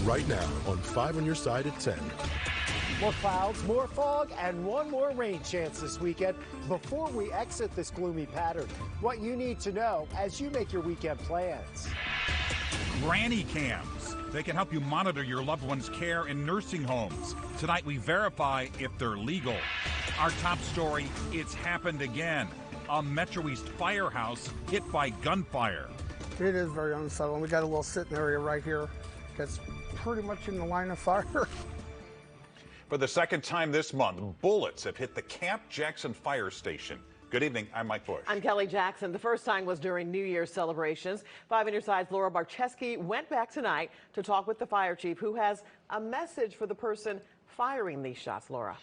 right now on 5 on your side at 10. More clouds, more fog, and one more rain chance this weekend before we exit this gloomy pattern. What you need to know as you make your weekend plans. Granny cams. They can help you monitor your loved one's care in nursing homes. Tonight we verify if they're legal. Our top story, it's happened again. A Metro East firehouse hit by gunfire. It is very unsettling. We got a little sitting area right here that's pretty much in the line of fire. For the second time this month, bullets have hit the Camp Jackson fire station. Good evening, I'm Mike Bush. I'm Kelly Jackson. The first time was during New Year's celebrations. 5 on your side's Laura Barcheski went back tonight to talk with the fire chief, who has a message for the person firing these shots. Laura.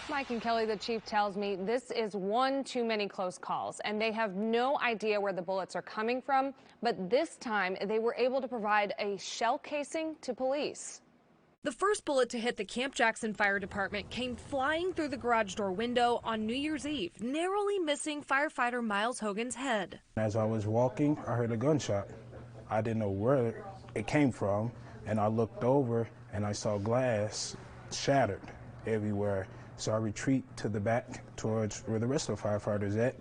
Mike and Kelly, the chief tells me this is one too many close calls, and they have no idea where the bullets are coming from. But this time they were able to provide a shell casing to police. The first bullet to hit the Camp Jackson Fire Department came flying through the garage door window on New Year's Eve, narrowly missing firefighter Miles Hogan's head. As I was walking, I heard a gunshot. I didn't know where it came from, and I looked over and I saw glass shattered everywhere. So I retreat to the back towards where the rest of the firefighters at,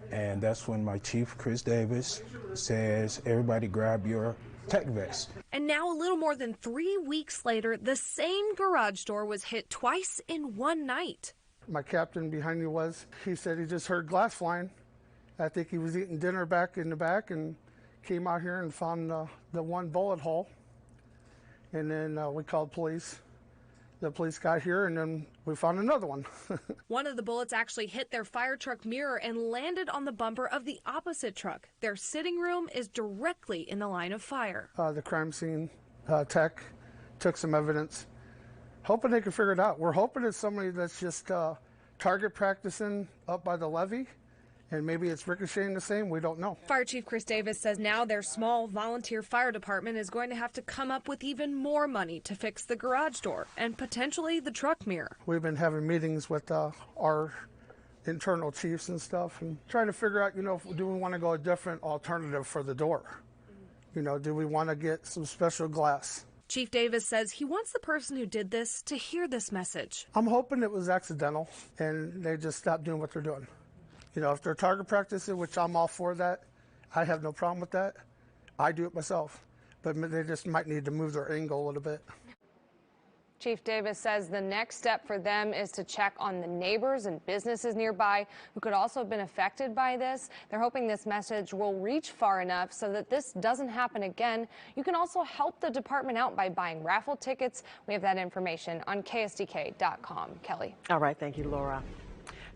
and that's when my chief, Chris Davis, says, everybody grab your tech vest. And now, a little more than 3 weeks later, the same garage door was hit twice in one night. My captain behind me he said he just heard glass flying. I think he was eating dinner back in the back and came out here and found the one bullet hole. And then we called police. The police got here, and then we found another one. One of the bullets actually hit their fire truck mirror and landed on the bumper of the opposite truck. Their sitting room is directly in the line of fire. The crime scene tech took some evidence, hoping they could figure it out. We're hoping it's somebody that's just target practicing up by the levee, and maybe it's ricocheting the same. We don't know. Fire Chief Chris Davis says now their small volunteer fire department is going to have to come up with even more money to fix the garage door and potentially the truck mirror. We've been having meetings with our internal chiefs and stuff and trying to figure out, do we want to go a different alternative for the door? Do we want to get some special glass? Chief Davis says he wants the person who did this to hear this message. I'm hoping it was accidental and they just stopped doing what they're doing. If they're target practicing, which I'm all for that, I have no problem with that. I do it myself, but they just might need to move their angle a little bit. Chief Davis says the next step for them is to check on the neighbors and businesses nearby who could also have been affected by this. They're hoping this message will reach far enough so that this doesn't happen again. You can also help the department out by buying raffle tickets. We have that information on ksdk.com. Kelly. All right. Thank you, Laura.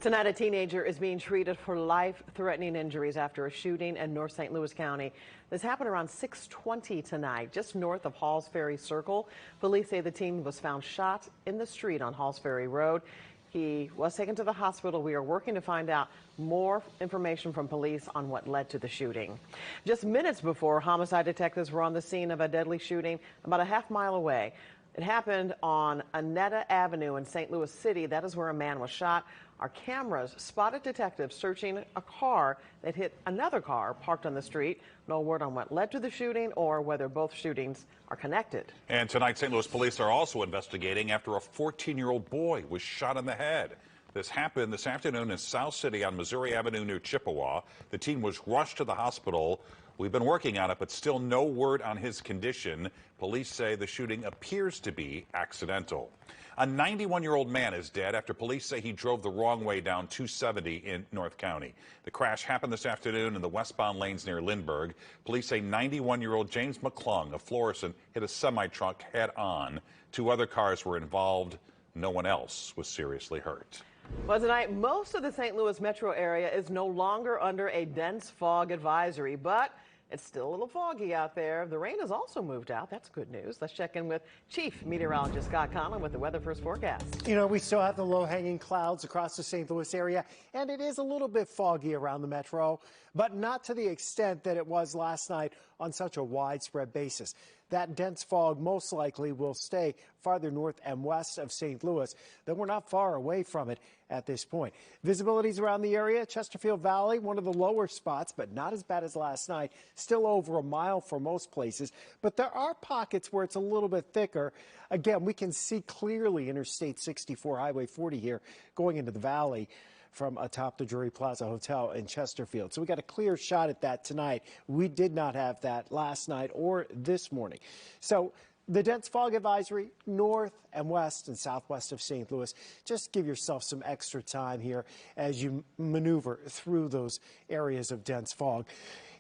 Tonight, a teenager is being treated for life-threatening injuries after a shooting in North St. Louis County. This happened around 6:20 tonight, just north of Halls Ferry Circle. Police say the teen was found shot in the street on Halls Ferry Road. He was taken to the hospital. We are working to find out more information from police on what led to the shooting. Just minutes before, homicide detectives were on the scene of a deadly shooting about a half-mile away. It happened on Annetta Avenue in St. Louis City. That is where a man was shot. Our cameras spotted detectives searching a car that hit another car parked on the street. No word on what led to the shooting or whether both shootings are connected. And tonight, St. Louis police are also investigating after a 14-year-old boy was shot in the head. This happened this afternoon in South City on Missouri Avenue near Chippewa. The teen was rushed to the hospital. We've been working on it, but still no word on his condition. Police say the shooting appears to be accidental. A 91-year-old man is dead after police say he drove the wrong way down 270 in North County. The crash happened this afternoon in the westbound lanes near Lindbergh. Police say 91-year-old James McClung of Florissant hit a semi-truck head-on. 2 other cars were involved. No one else was seriously hurt. Well, tonight, most of the St. Louis metro area is no longer under a dense fog advisory, but it's still a little foggy out there. The rain has also moved out. That's good news. Let's check in with Chief Meteorologist Scott Conlon with the Weather First forecast. We still have the low-hanging clouds across the St. Louis area, and it is a little bit foggy around the metro, but not to the extent that it was last night on such a widespread basis. That dense fog most likely will stay farther north and west of St. Louis, though we're not far away from it at this point. Visibilities around the area, Chesterfield Valley, one of the lower spots, but not as bad as last night. Still over a mile for most places, but there are pockets where it's a little bit thicker. Again, we can see clearly Interstate 64, Highway 40 here going into the valley from atop the Drury Plaza Hotel in Chesterfield. So we got a clear shot at that tonight. We did not have that last night or this morning. So the dense fog advisory north and west and southwest of St. Louis. Just give yourself some extra time here as you maneuver through those areas of dense fog.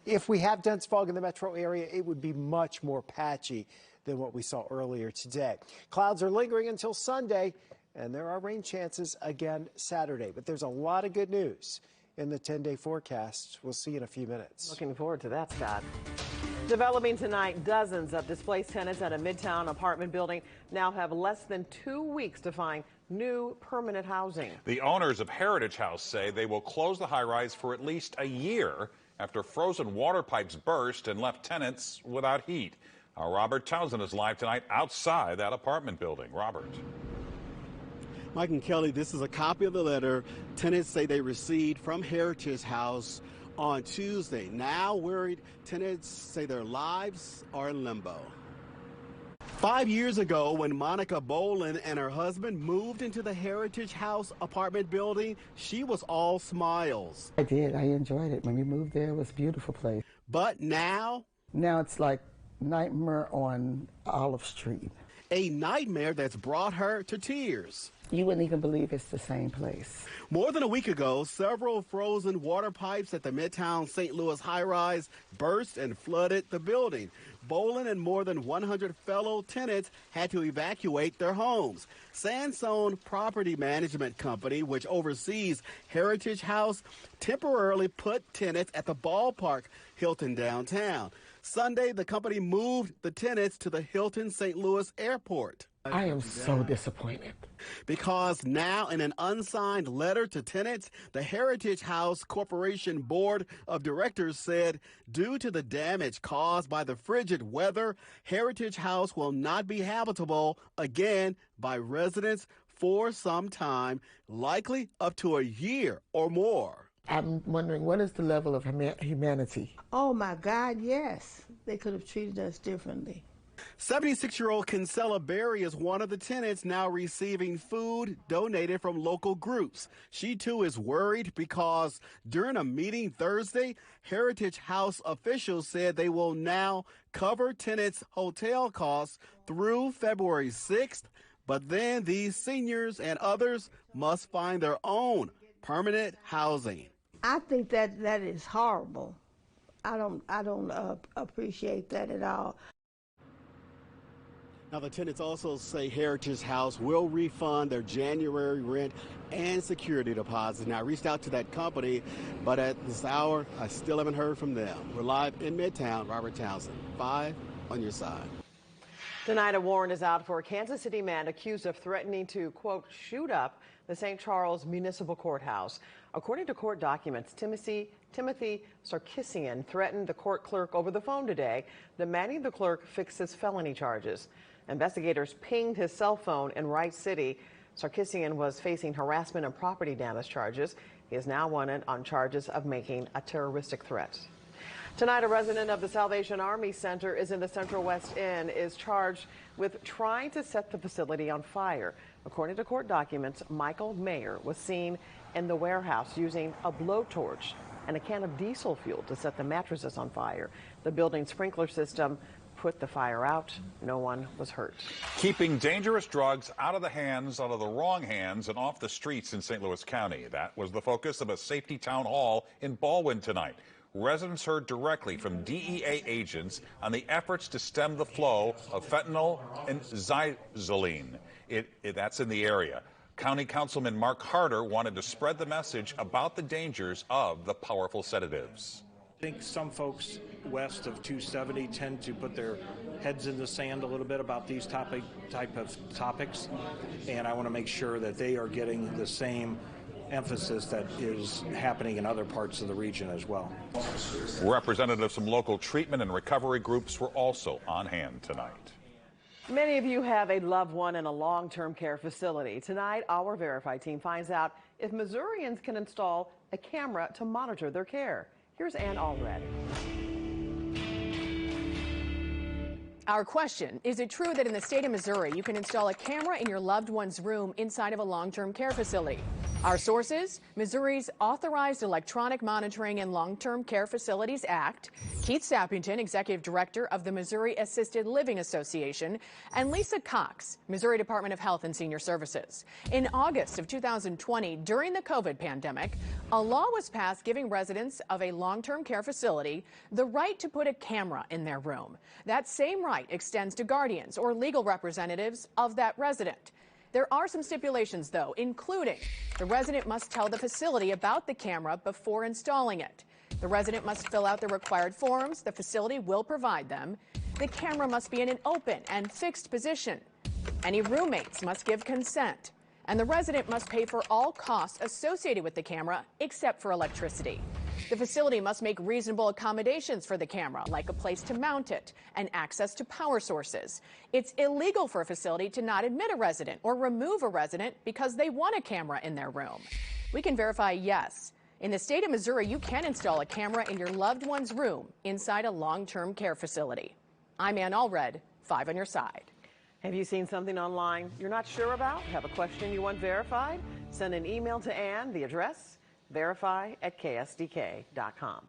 If we have dense fog in the metro area, it would be much more patchy than what we saw earlier today. Clouds are lingering until Sunday, and there are rain chances again Saturday. But there's a lot of good news in the 10-day forecast. We'll see in a few minutes. Looking forward to that, Scott. Developing tonight, dozens of displaced tenants at a Midtown apartment building now have less than 2 weeks to find new permanent housing. The owners of Heritage House say they will close the high-rise for at least a year after frozen water pipes burst and left tenants without heat. Our Robert Townsend is live tonight outside that apartment building. Robert. Mike and Kelly, this is a copy of the letter tenants say they received from Heritage House on Tuesday. Now worried, tenants say their lives are in limbo. 5 years ago, when Monica Bolin and her husband moved into the Heritage House apartment building, she was all smiles. I did. I enjoyed it. When we moved there, it was a beautiful place. But now it's like Nightmare on Olive Street. A nightmare that's brought her to tears. You wouldn't even believe it's the same place. More than a week ago, several frozen water pipes at the Midtown St. Louis high-rise burst and flooded the building. Bolin and more than 100 fellow tenants had to evacuate their homes. Sansone Property Management Company, which oversees Heritage House, temporarily put tenants at the Ballpark Hilton downtown. Sunday, the company moved the tenants to the Hilton St. Louis Airport. I am so disappointed. Because now, in an unsigned letter to tenants, the Heritage House Corporation Board of Directors said, due to the damage caused by the frigid weather, Heritage House will not be habitable again by residents for some time, likely up to a year or more. I'm wondering, what is the level of humanity? Oh, my God, yes. They could have treated us differently. 76-year-old Kinsella Berry is one of the tenants now receiving food donated from local groups. She, too, is worried because during a meeting Thursday, Heritage House officials said they will now cover tenants' hotel costs through February 6th, but then these seniors and others must find their own permanent housing. I think that is horrible. I don't appreciate that at all. Now, the tenants also say Heritage House will refund their January rent and security deposits. Now, I reached out to that company, but at this hour, I still haven't heard from them. We're live in Midtown. Robert Townsend, 5 on your side. Tonight, a warrant is out for a Kansas City man accused of threatening to, quote, shoot up the St. Charles Municipal Courthouse. According to court documents, Timothy Sarkisian threatened the court clerk over the phone today, demanding the clerk fix his felony charges. Investigators pinged his cell phone in Wright City. Sarkisian was facing harassment and property damage charges. He is now wanted on charges of making a terroristic threat. Tonight, a resident of the Salvation Army Center is in the Central West End is charged with trying to set the facility on fire. According to court documents, Michael Mayer was seen in the warehouse using a blowtorch and a can of diesel fuel to set the mattresses on fire. The building sprinkler system put the fire out. No one was hurt. Keeping dangerous drugs out of the wrong hands, and off the streets in St. Louis County. That was the focus of a safety town hall in Baldwin tonight. Residents heard directly from DEA agents on the efforts to stem the flow of fentanyl and xyloline. That's in the area. County Councilman Mark Harder wanted to spread the message about the dangers of the powerful sedatives. I think some folks west of 270 tend to put their heads in the sand a little bit about these type of topics, and I want to make sure that they are getting the same emphasis that is happening in other parts of the region as well. Representatives from local treatment and recovery groups were also on hand tonight. Many of you have a loved one in a long-term care facility. Tonight, our Verify team finds out if Missourians can install a camera to monitor their care. Here's Ann Allred. Our question, is it true that in the state of Missouri you can install a camera in your loved one's room inside of a long-term care facility? Our sources, Missouri's Authorized Electronic Monitoring and Long-Term Care Facilities Act, Keith Sappington, Executive Director of the Missouri Assisted Living Association, and Lisa Cox, Missouri Department of Health and Senior Services. In August of 2020, during the COVID pandemic, a law was passed giving residents of a long-term care facility the right to put a camera in their room. That same right extends to guardians or legal representatives of that resident. There are some stipulations, though, including the resident must tell the facility about the camera before installing it. The resident must fill out the required forms. The facility will provide them. The camera must be in an open and fixed position. Any roommates must give consent. And the resident must pay for all costs associated with the camera except for electricity. The facility must make reasonable accommodations for the camera, like a place to mount it and access to power sources. It's illegal for a facility to not admit a resident or remove a resident because they want a camera in their room. We can verify yes. In the state of Missouri, you can install a camera in your loved one's room inside a long-term care facility. I'm Ann Allred, 5 on your side. Have you seen something online you're not sure about? Have a question you want verified? Send an email to Ann. The address, verify@ksdk.com.